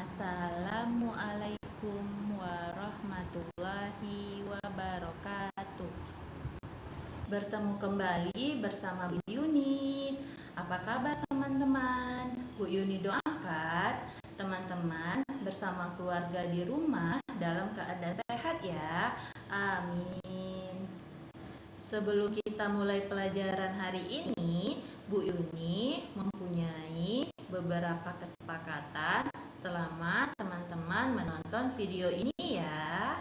Assalamualaikum warahmatullahi wabarakatuh. Bertemu kembali bersama Bu Yuni. Apa kabar teman-teman? Bu Yuni doakan teman-teman bersama keluarga di rumah dalam keadaan sehat ya. Amin. Sebelum kita mulai pelajaran hari ini, Bu Yuni mempunyai beberapa kesepakatan selama teman-teman menonton video ini ya.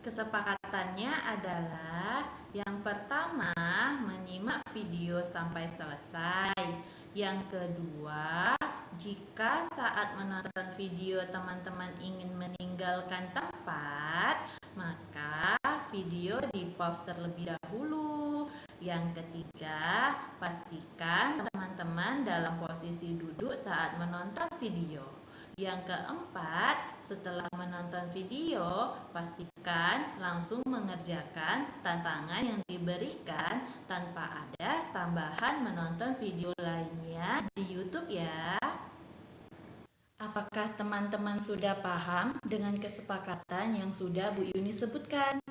Kesepakatannya adalah yang pertama, menyimak video sampai selesai. Yang kedua, jika saat menonton video teman-teman ingin meninggalkan tempat, maka video di-pause terlebih dahulu. Yang ketiga, pastikan teman-teman dalam posisi duduk saat menonton video. Yang keempat, setelah menonton video, pastikan langsung mengerjakan tantangan yang diberikan tanpa ada tambahan menonton video lainnya di YouTube ya. Apakah teman-teman sudah paham dengan kesepakatan yang sudah Bu Yuni sebutkan?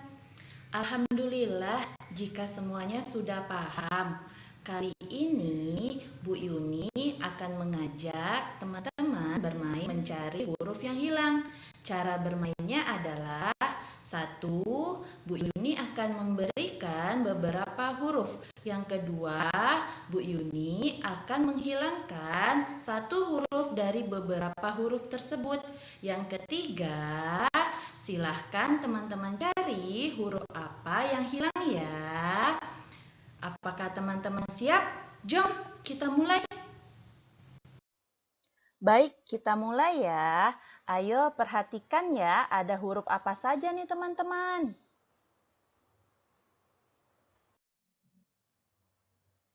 Alhamdulillah jika semuanya sudah paham. Kali ini Bu Yuni akan mengajak teman-teman bermain mencari huruf yang hilang. Cara bermainnya adalah 1. Bu Yuni akan memberikan beberapa huruf. Yang kedua, Bu Yuni akan menghilangkan satu huruf dari beberapa huruf tersebut. Yang ketiga, silahkan teman-teman cari huruf apa yang hilang ya. Apakah teman-teman siap? Jom kita mulai. Baik, kita mulai ya. Ayo perhatikan ya, ada huruf apa saja nih teman-teman.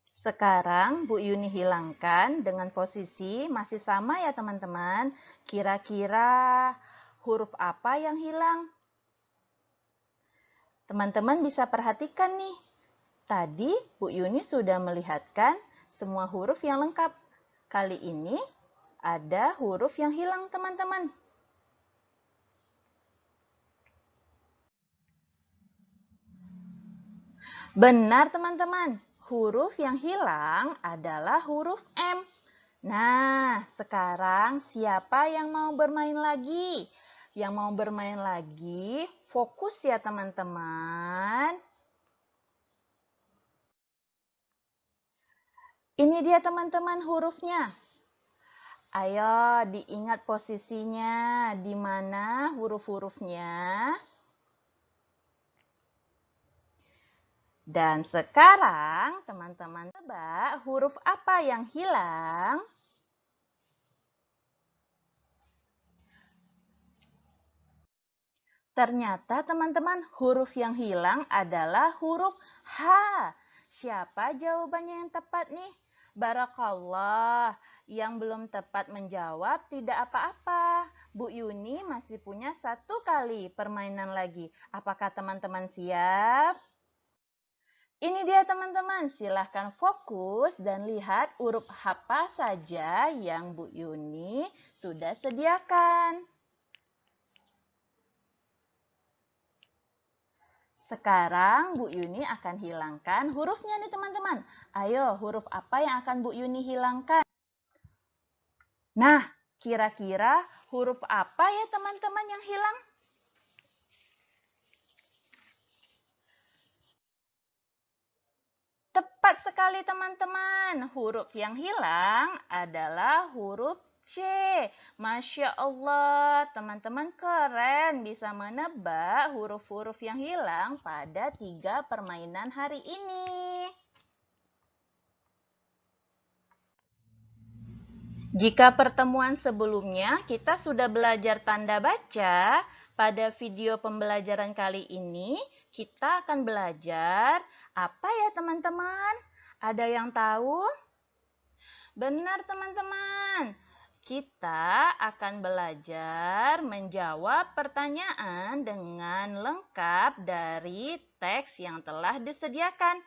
Sekarang Bu Yuni hilangkan dengan posisi masih sama ya teman-teman. Kira-kira huruf apa yang hilang? Teman-teman bisa perhatikan nih. Tadi Bu Yuni sudah melihatkan semua huruf yang lengkap. Kali ini ada huruf yang hilang teman-teman. Benar teman-teman, huruf yang hilang adalah huruf M. Nah, sekarang siapa yang mau bermain lagi? Yang mau bermain lagi, fokus ya teman-teman. Ini dia teman-teman hurufnya. Ayo diingat posisinya, di mana huruf-hurufnya. Dan sekarang teman-teman tebak huruf apa yang hilang? Ternyata teman-teman huruf yang hilang adalah huruf H. Siapa jawabannya yang tepat nih? Barakallah. Yang belum tepat menjawab tidak apa-apa. Bu Yuni masih punya satu kali permainan lagi. Apakah teman-teman siap? Ini dia teman-teman, silahkan fokus dan lihat huruf apa saja yang Bu Yuni sudah sediakan. Sekarang Bu Yuni akan hilangkan hurufnya nih teman-teman. Ayo, huruf apa yang akan Bu Yuni hilangkan? Nah, kira-kira huruf apa ya teman-teman yang hilang? Tepat sekali teman-teman. Huruf yang hilang adalah huruf C. Masya Allah, teman-teman keren bisa menebak huruf-huruf yang hilang pada 3 permainan hari ini. Jika pertemuan sebelumnya kita sudah belajar tanda baca, pada video pembelajaran kali ini kita akan belajar apa ya teman-teman? Ada yang tahu? Benar teman-teman. Kita akan belajar menjawab pertanyaan dengan lengkap dari teks yang telah disediakan.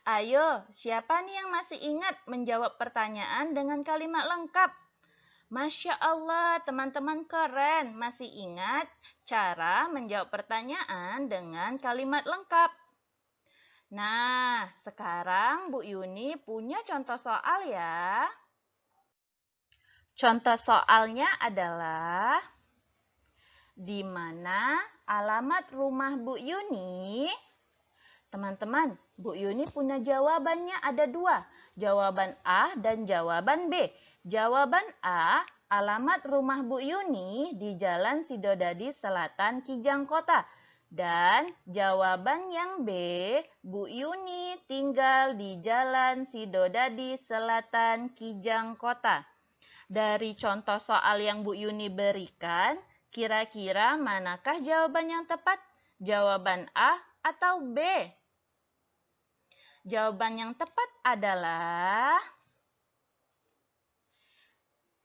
Ayo, siapa nih yang masih ingat menjawab pertanyaan dengan kalimat lengkap? Masya Allah, teman-teman keren. Masih ingat cara menjawab pertanyaan dengan kalimat lengkap? Nah, sekarang Bu Yuni punya contoh soal ya. Contoh soalnya adalah di mana alamat rumah Bu Yuni? Teman-teman, Bu Yuni punya jawabannya ada dua. Jawaban A dan jawaban B. Jawaban A, alamat rumah Bu Yuni di Jalan Sidodadi Selatan, Kijang Kota. Dan jawaban yang B, Bu Yuni tinggal di Jalan Sidodadi Selatan, Kijang Kota. Dari contoh soal yang Bu Yuni berikan, kira-kira manakah jawaban yang tepat? Jawaban A atau B? Jawaban yang tepat adalah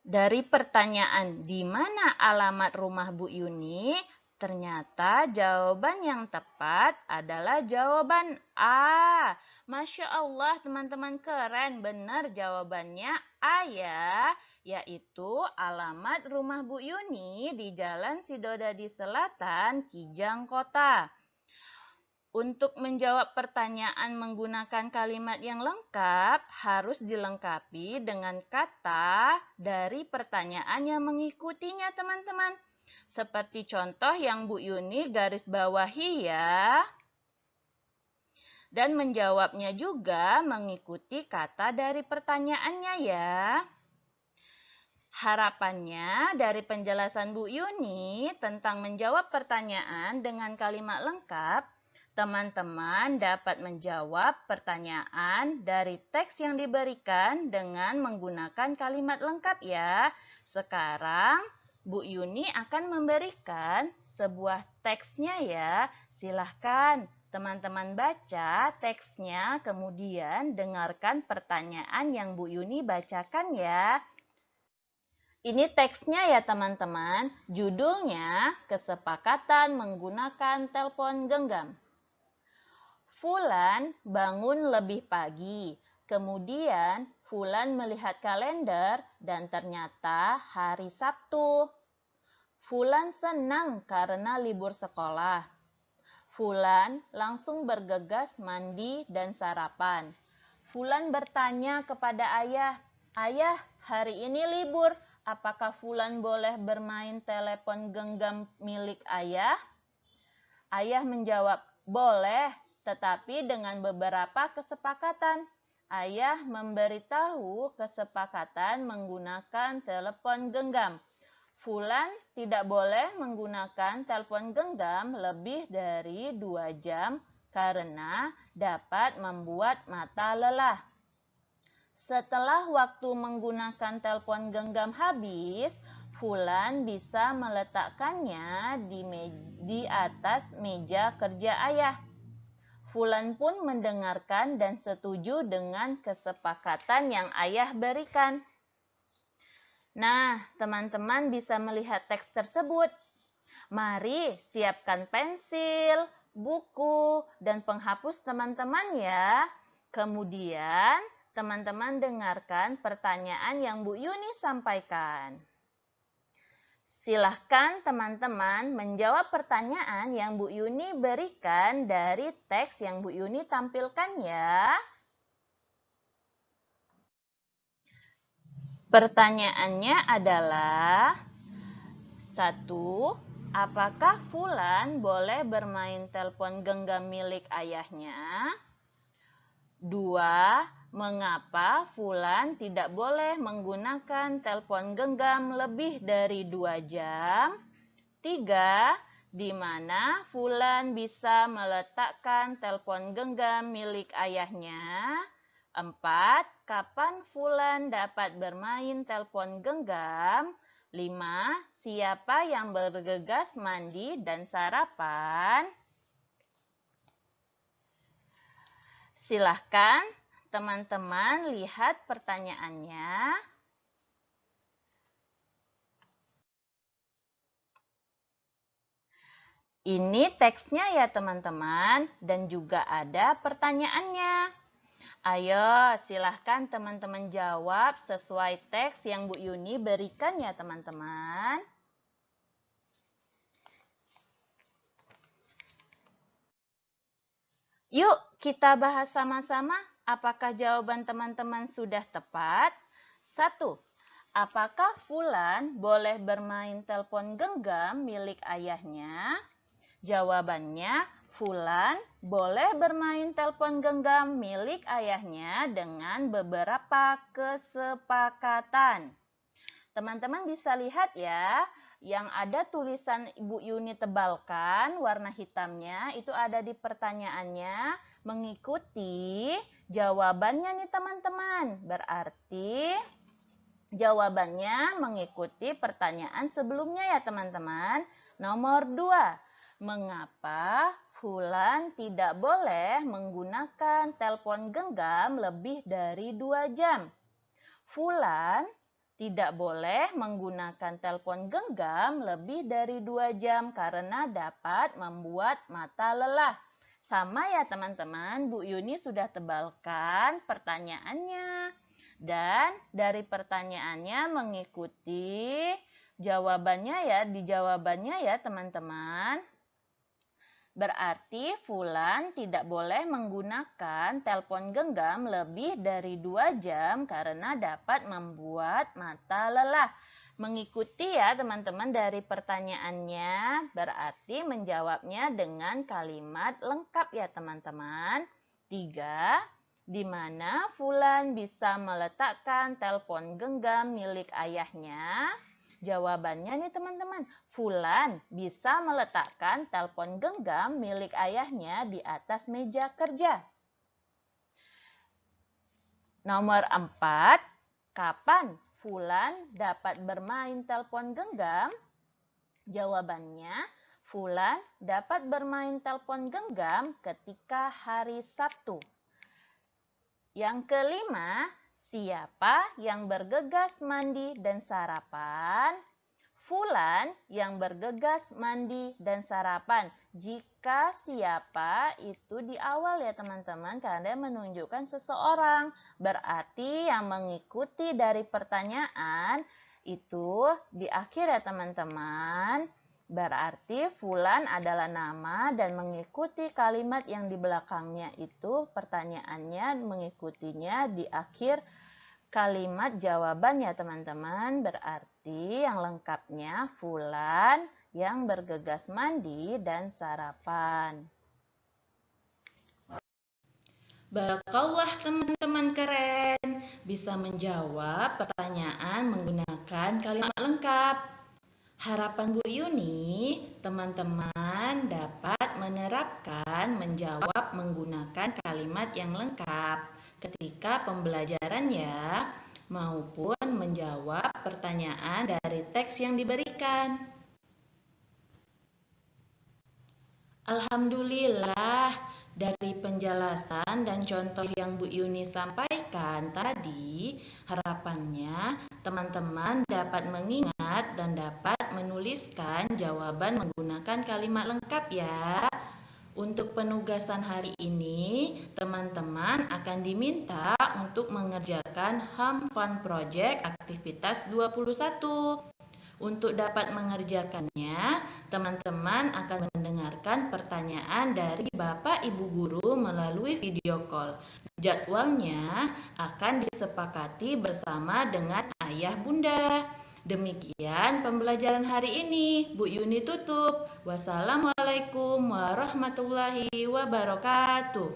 dari pertanyaan di mana alamat rumah Bu Yuni, ternyata jawaban yang tepat adalah jawaban A. Masya Allah, teman-teman keren. Benar jawabannya A ya, yaitu alamat rumah Bu Yuni di Jalan Sidodadi Selatan, Kijang Kota. Untuk menjawab pertanyaan menggunakan kalimat yang lengkap, harus dilengkapi dengan kata dari pertanyaan yang mengikutinya, teman-teman. Seperti contoh yang Bu Yuni garis bawahi ya. Dan menjawabnya juga mengikuti kata dari pertanyaannya ya. Harapannya dari penjelasan Bu Yuni tentang menjawab pertanyaan dengan kalimat lengkap, teman-teman dapat menjawab pertanyaan dari teks yang diberikan dengan menggunakan kalimat lengkap ya. Sekarang Bu Yuni akan memberikan sebuah teksnya ya. Silahkan teman-teman baca teksnya, kemudian dengarkan pertanyaan yang Bu Yuni bacakan ya. Ini teksnya ya teman-teman. Judulnya Kesepakatan Menggunakan Telepon Genggam. Fulan bangun lebih pagi. Kemudian Fulan melihat kalender dan ternyata hari Sabtu. Fulan senang karena libur sekolah. Fulan langsung bergegas mandi dan sarapan. Fulan bertanya kepada ayah, "Ayah, hari ini libur. Apakah Fulan boleh bermain telepon genggam milik ayah?" Ayah menjawab, "Boleh, tetapi dengan beberapa kesepakatan." Ayah memberitahu kesepakatan menggunakan telepon genggam. Fulan tidak boleh menggunakan telepon genggam lebih dari 2 jam karena dapat membuat mata lelah. Setelah waktu menggunakan telepon genggam habis, Fulan bisa meletakkannya di atas meja kerja ayah. Fulan pun mendengarkan dan setuju dengan kesepakatan yang ayah berikan. Nah, teman-teman bisa melihat teks tersebut. Mari siapkan pensil, buku, dan penghapus teman-teman ya. Kemudian, teman-teman dengarkan pertanyaan yang Bu Yuni sampaikan. Silahkan teman-teman menjawab pertanyaan yang Bu Yuni berikan dari teks yang Bu Yuni tampilkan ya. Pertanyaannya adalah 1. Apakah Fulan boleh bermain telepon genggam milik ayahnya? 2. Mengapa Fulan tidak boleh menggunakan telepon genggam lebih dari 2 jam? 3. Di mana Fulan bisa meletakkan telepon genggam milik ayahnya? 4. Kapan Fulan dapat bermain telepon genggam? 5. Siapa yang bergegas mandi dan sarapan? Silahkan teman-teman lihat pertanyaannya. Ini teksnya ya teman-teman, dan juga ada pertanyaannya. Ayo, silahkan teman-teman jawab sesuai teks yang Bu Yuni berikan ya teman-teman. Yuk, kita bahas sama-sama apakah jawaban teman-teman sudah tepat. 1. Apakah Fulan boleh bermain telepon genggam milik ayahnya? Jawabannya, Fulan boleh bermain telepon genggam milik ayahnya dengan beberapa kesepakatan. Teman-teman bisa lihat ya, yang ada tulisan Ibu Yuni tebalkan warna hitamnya itu ada di pertanyaannya mengikuti jawabannya nih teman-teman. Berarti jawabannya mengikuti pertanyaan sebelumnya ya teman-teman. Nomor 2, mengapa Fulan tidak boleh menggunakan telepon genggam lebih dari 2 jam? Fulan tidak boleh menggunakan telepon genggam lebih dari 2 jam karena dapat membuat mata lelah. Sama ya teman-teman, Bu Yuni sudah tebalkan pertanyaannya. Dan dari pertanyaannya mengikuti jawabannya ya, di jawabannya ya teman-teman. Berarti Fulan tidak boleh menggunakan telepon genggam lebih dari 2 jam karena dapat membuat mata lelah. Mengikuti ya teman-teman dari pertanyaannya, berarti menjawabnya dengan kalimat lengkap ya teman-teman. 3. Di mana Fulan bisa meletakkan telepon genggam milik ayahnya? Jawabannya nih teman-teman, Fulan bisa meletakkan telepon genggam milik ayahnya di atas meja kerja. Nomor 4, kapan Fulan dapat bermain telepon genggam? Jawabannya, Fulan dapat bermain telepon genggam ketika hari Sabtu. Yang kelima, siapa yang bergegas mandi dan sarapan? Fulan yang bergegas mandi dan sarapan. Jika siapa itu di awal ya teman-teman, karena menunjukkan seseorang. Berarti yang mengikuti dari pertanyaan itu di akhir ya teman-teman. Berarti Fulan adalah nama dan mengikuti kalimat yang di belakangnya itu pertanyaannya mengikutinya di akhir kalimat jawaban ya teman-teman. Berarti yang lengkapnya Fulan yang bergegas mandi dan sarapan. Barakallah teman-teman keren, bisa menjawab pertanyaan menggunakan kalimat lengkap. Harapan Bu Yuni, teman-teman dapat menerapkan menjawab menggunakan kalimat yang lengkap ketika pembelajarannya maupun menjawab pertanyaan dari teks yang diberikan. Alhamdulillah, dari penjelasan dan contoh yang Bu Yuni sampaikan tadi, harapannya teman-teman dapat mengingat dan dapat menuliskan jawaban menggunakan kalimat lengkap ya. Untuk penugasan hari ini, teman-teman akan diminta untuk mengerjakan Home Fun Project aktivitas 21. Untuk dapat mengerjakannya, teman-teman akan mendengarkan pertanyaan dari Bapak Ibu Guru melalui video call. Jadwalnya akan disepakati bersama dengan Ayah Bunda. Demikian pembelajaran hari ini. Bu Yuni tutup. Wassalamualaikum warahmatullahi wabarakatuh.